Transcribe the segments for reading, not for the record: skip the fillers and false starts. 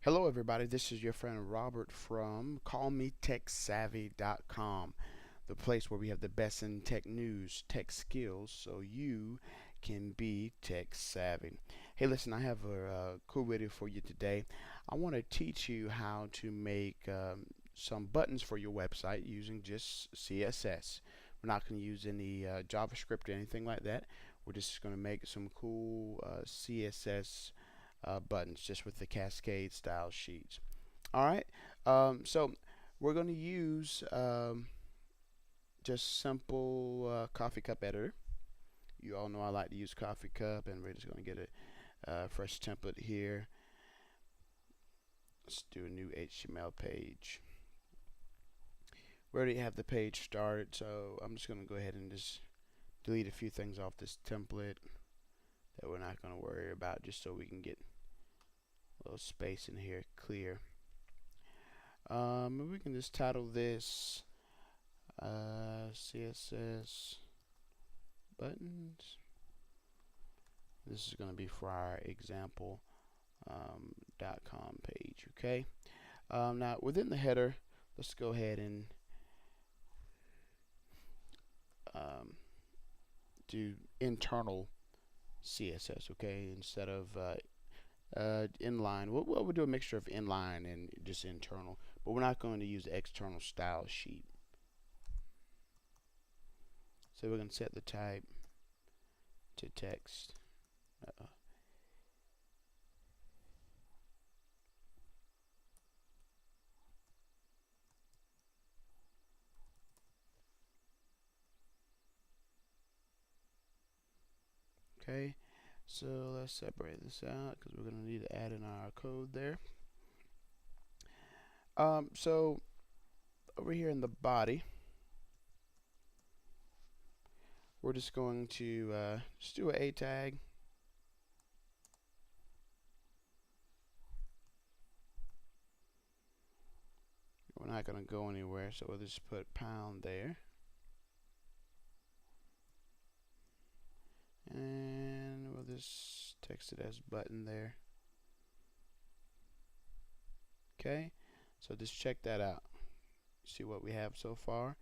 Hello, everybody. This is your friend Robert from CallMeTechSavvy.com, the place where we have the best in tech news, tech skills, so you can be tech savvy. Hey, listen, I have a cool video for you today. I want to teach you how to make some buttons for your website using just CSS. We're not going to use any JavaScript or anything like that. We're just going to make some cool CSS buttons just with the cascade style sheets. All right, so we're going to use just simple coffee cup editor. You all know I like to use coffee cup, and we're just going to get a fresh template here. Let's do a new HTML page. We already have the page started, so I'm just going to go ahead and just delete a few things off this template that we're not going to worry about, just so we can get a little space in here clear. We can just title this CSS buttons. This is going to be for our example .com page. Okay. Now within the header, let's go ahead and do internal CSS. Okay, instead of inline. We'll do a mixture of inline and just internal, but we're not going to use the external style sheet. So we're going to set the type to text. Okay, so let's separate this out because we're going to need to add in our code there. So over here in the body, we're just going to just do a tag. We're not going to go anywhere, so we'll just put pound there. And we'll just text it as button there. Okay, so just check that out. See what we have so far.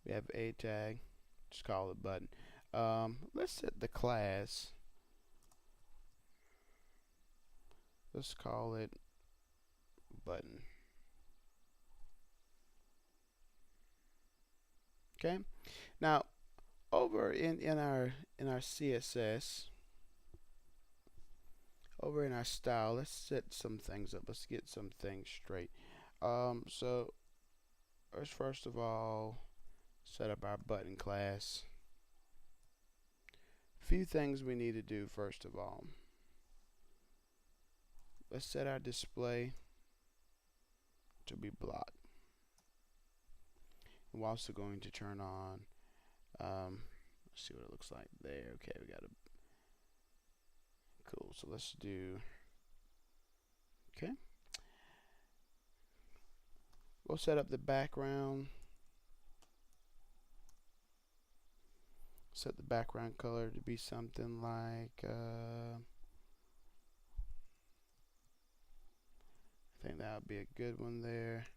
We have a tag, just call it button. Let's set the class. Let's call it button. Okay, now over in our CSS, over in our style, let's set some things up. Let's get some things straight. So first of all, set up our button class. Few things we need to do. First of all, let's set our display to be blocked. We're also going to turn on let's see what it looks like there. Okay, we got a cool. So let's do okay. We'll set up the background. Set the background color to be something like I think that would be a good one there.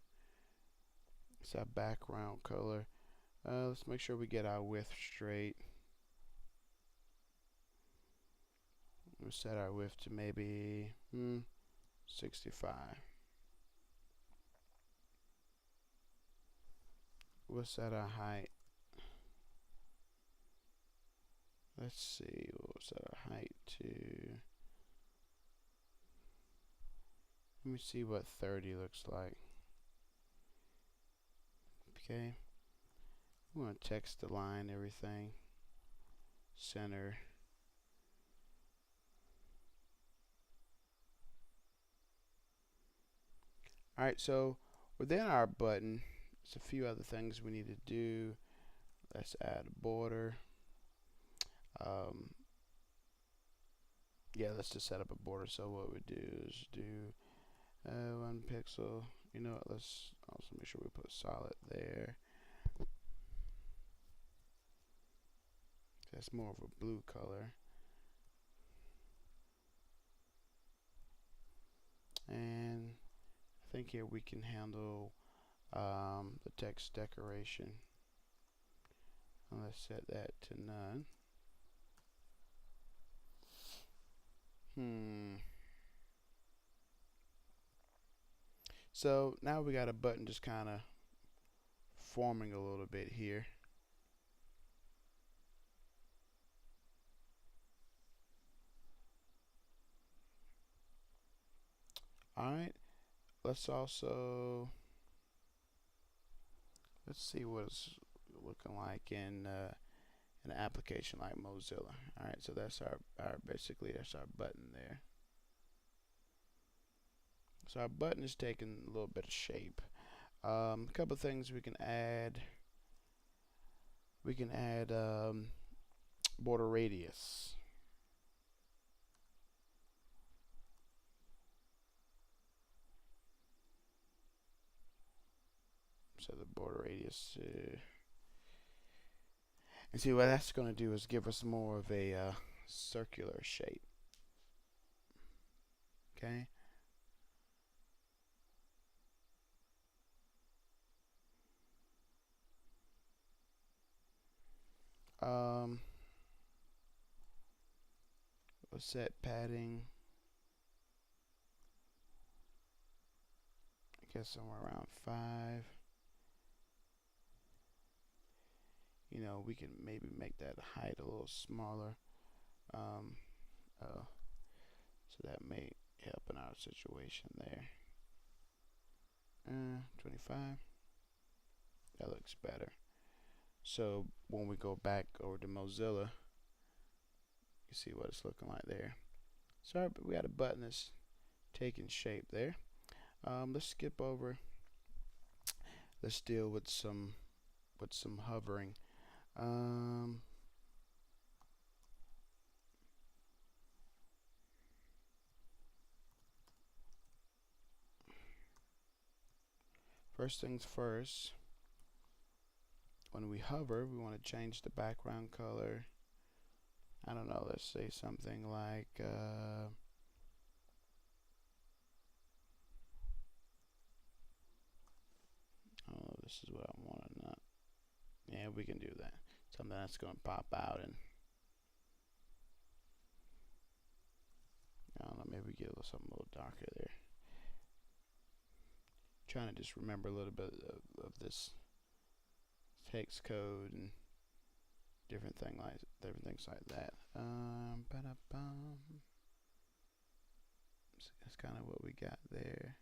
It's our background color. Let's make sure we get our width straight. We'll set our width to maybe 65. We'll set our height. Let's see, we'll set our height to, let me see what 30 looks like. Okay, we want to text the line, everything, center. Alright, so within our button, there's a few other things we need to do. Let's add a border. Yeah, let's just set up a border. So what we do is do 1 pixel. You know what, let's also make sure we put solid there. That's more of a blue color. And think here we can handle the text decoration. Let's set that to none. So now we got a button just kind of forming a little bit here. Alright, let's see what it's looking like in an application like Mozilla. Alright, so that's basically that's our button there. So our button is taking a little bit of shape. A couple of things we can add. We can add border radius. So the border radius, and see what that's going to do is give us more of a circular shape. Okay. Let's set padding. I guess somewhere around 5. You know, we can maybe make that height a little smaller. So that may help in our situation there. 25. That looks better. So when we go back over to Mozilla, you see what it's looking like there. Sorry, but we got a button that's taking shape there. Let's skip over. Let's deal with some hovering. First things first. When we hover, we want to change the background color. I don't know, let's say something like oh, this is what I want or not. Yeah, we can do that. Something that's going to pop out, and I don't know, maybe get something a little darker there. Trying to just remember a little bit of this text code and different things like that. So that's kind of what we got there.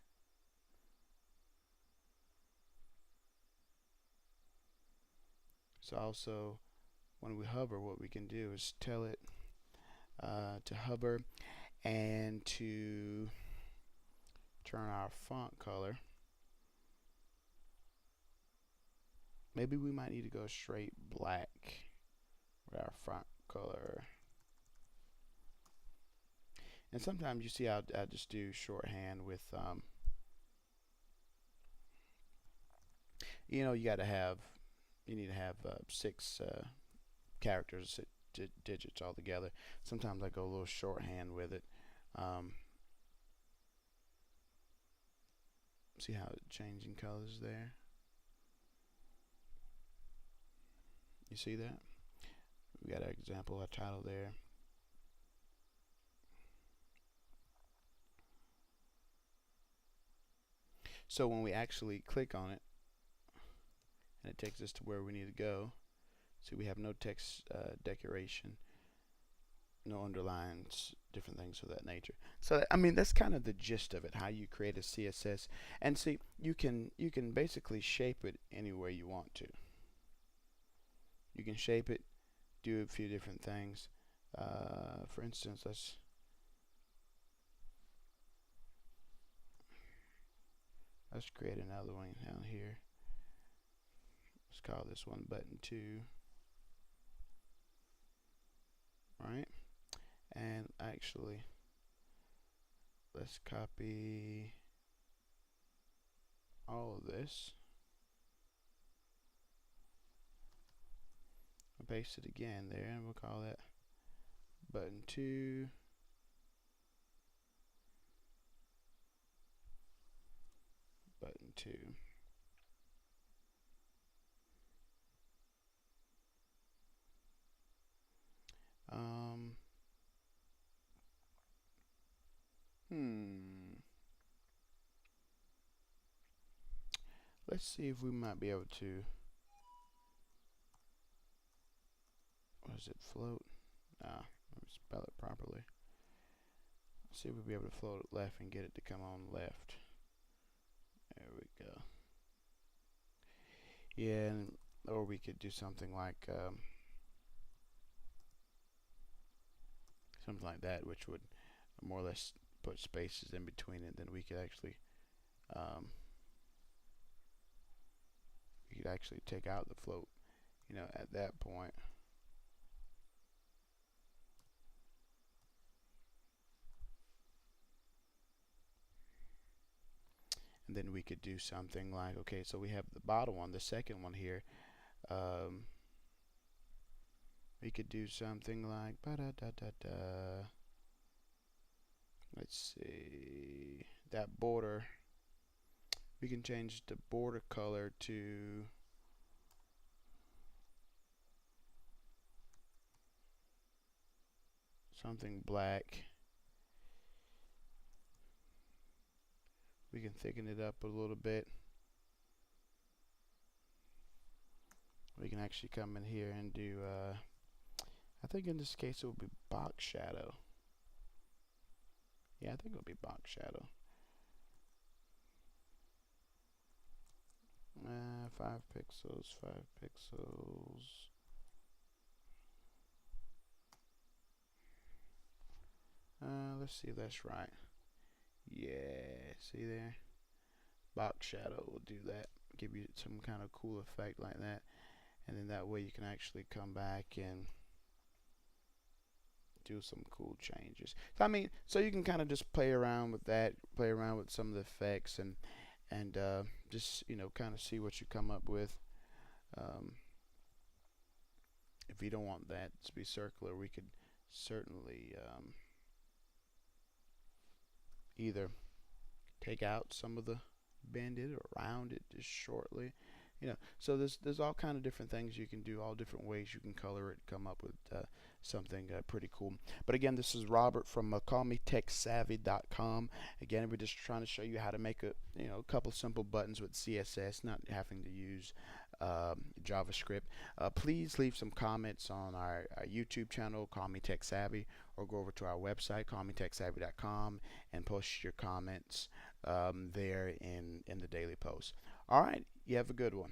So also, when we hover, what we can do is tell it to hover and to turn our font color. Maybe we might need to go straight black with our font color. And sometimes you see I just do shorthand with you know, you need to have 6 characters, digits all together. Sometimes I go a little shorthand with it. See how it's changing colors there? You see that? We got our example, our title there. So when we actually click on it, and it takes us to where we need to go, see we have no text decoration, no underlines, different things of that nature. So I mean, that's kind of the gist of it, how you create a CSS. And see, you can basically shape it any way you want to. You can shape it, do a few different things. For instance, let's create another one down here. Let's call this one button 2. Right? And actually, let's copy all of this. Paste it again there, and we'll call that button 2. to um, hmm, let's see if we might be able to, what is it, float? Let me spell it properly. Let's see if we'll be able to float it left and get it to come on left. There we go. Yeah, or we could do something like that, which would more or less put spaces in between it. Then we could actually um, take out the float, at that point. And then we could do something like, okay, so we have the bottom one, the second one here. We could do something like, let's see, that border. We can change the border color to something black. We can thicken it up a little bit. We can actually come in here and do, I think in this case it will be box shadow. Yeah, I think it'll be box shadow. 5 pixels, 5 pixels. Let's see if that's right. Yeah, see there? Box shadow will do that. Give you some kind of cool effect like that. And then that way you can actually come back and do some cool changes. So I mean, so you can kind of just play around with that, play around with some of the effects, and just kind of see what you come up with. If you don't want that to be circular, we could certainly either take out some of the bend it or round it just shortly. So there's all kind of different things you can do, all different ways you can color it, come up with something pretty cool. But again, this is Robert from callmetechsavvy.com. Again, we're just trying to show you how to make a couple simple buttons with CSS, not having to use JavaScript. Please leave some comments on our YouTube channel, Call Me Tech Savvy, or go over to our website, callmetechsavvy.com, and post your comments there in the daily post. All right, you have a good one.